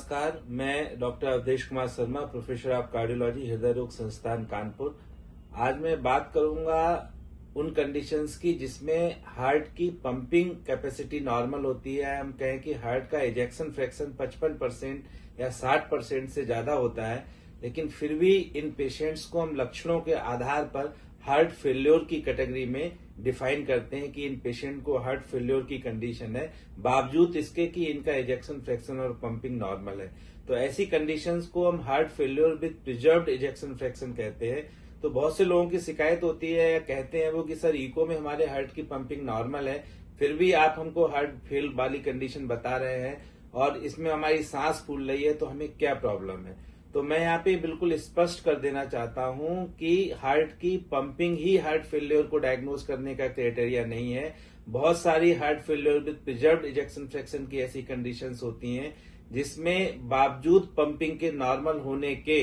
नमस्कार, मैं doctor Awadhesh Kumar Sharma, professor of cardiology, हृदय रोग संस्थान कानपुर। आज मैं बात करूंगा उन कंडीशंस की जिसमें हार्ट की पंपिंग कैपेसिटी नॉर्मल होती है। हम कहें कि हार्ट का इजेक्शन फ्रैक्शन 55% या 60% से ज्यादा होता है, लेकिन फिर भी इन पेशेंट्स को हम लक्षणों के आधार पर हार्ट फेल्योर की कैटेगरी में डिफाइन करते हैं कि इन पेशेंट को हार्ट फेल्योर की कंडीशन है, बावजूद इसके कि इनका इजेक्शन फ्रैक्शन और पंपिंग नॉर्मल है। तो ऐसी कंडीशंस को हम heart failure with preserved ejection fraction कहते हैं। तो बहुत से लोगों की शिकायत होती है या कहते हैं वो कि सर इको में हमारे हार्ट की पंपिंग नॉर्मल है, फिर भी आप हमको हार्ट फेल वाली कंडीशन बता रहे हैं और इसमें हमारी सांस फूल रही है, तो हमें क्या प्रॉब्लम है। तो मैं यहाँ पे बिल्कुल स्पष्ट कर देना चाहता हूँ कि हार्ट की पंपिंग ही हार्ट फेल्योर को डायग्नोज करने का क्राइटेरिया नहीं है। बहुत सारी heart failure with preserved ejection fraction की ऐसी कंडीशंस होती हैं जिसमें बावजूद पंपिंग के नॉर्मल होने के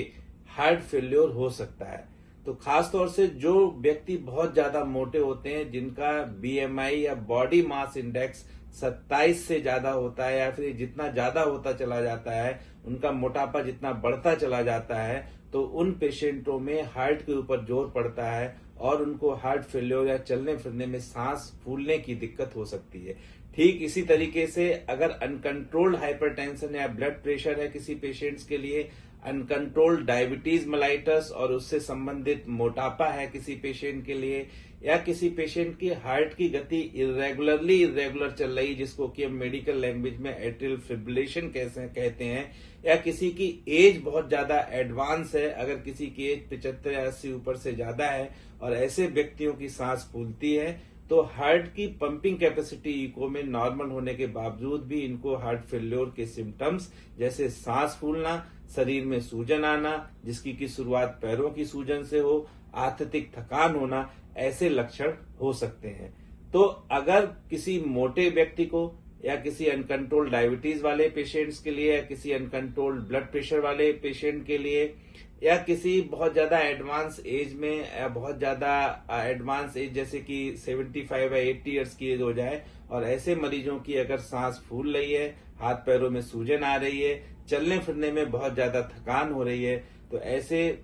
हार्ट फेल्योर हो सकता है। तो खास तौर से जो व्यक्ति बहुत ज्यादा मोटे होते हैं, जिनका बीएमआई या बॉडी मास इंडेक्स 27 से ज्यादा होता है या फिर जितना ज्यादा होता चला जाता है, उनका मोटापा जितना बढ़ता चला जाता है, तो उन पेशेंटों में हार्ट के ऊपर जोर पड़ता है और उनको हार्ट फेल्योर या चलने फिरने में सांस फूलने की दिक्कत हो सकती है। ठीक इसी तरीके से अगर अनकंट्रोल्ड हाइपरटेंशन या ब्लड प्रेशर है किसी पेशेंट्स के लिए, अनकंट्रोल्ड डायबिटीज मेलाइटस और उससे संबंधित मोटापा है किसी पेशेंट के लिए, या किसी पेशेंट की हार्ट की गति इरेगुलर चल रही, जिसको कि हम मेडिकल लैंग्वेज में एट्रियल फिब्रिलेशन कहते हैं, या किसी की एज बहुत ज्यादा एडवांस है, अगर किसी की एज 75 या 80 ऊपर से ज्यादा है और ऐसे व्यक्तियों की सांस फूलती है, तो हार्ट की पंपिंग कैपेसिटी इको में नॉर्मल होने के बावजूद भी इनको हार्ट फेल्योर के सिम्टम्स जैसे सांस फूलना, शरीर में सूजन आना, जिसकी की शुरुआत पैरों की सूजन से हो, आत्यतिक थकान होना, ऐसे लक्षण हो सकते हैं। तो अगर किसी मोटे व्यक्ति को या किसी अनकंट्रोल्ड डायबिटीज वाले पेशेंट्स के लिए या किसी अनकंट्रोल्ड ब्लड प्रेशर वाले पेशेंट के लिए या किसी बहुत ज्यादा एडवांस एज में या बहुत ज्यादा एडवांस एज जैसे कि 75 या 80 ईयर्स की एज हो जाए और ऐसे मरीजों की अगर सांस फूल रही है, हाथ पैरों में सूजन आ रही है, चलने फिरने में बहुत ज्यादा थकान हो रही है, तो ऐसे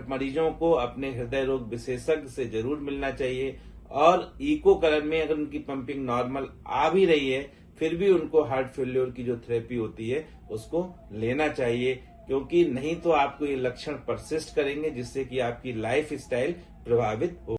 मरीजों को अपने हृदय रोग विशेषज्ञ से जरूर मिलना चाहिए। और इको करण में अगर उनकी पंपिंग नॉर्मल आ भी रही है, फिर भी उनको हार्ट फेल्योर की जो थेरेपी होती है उसको लेना चाहिए, क्योंकि नहीं तो आपको ये लक्षण परसिस्ट करेंगे जिससे कि आपकी लाइफ स्टाइल प्रभावित हो।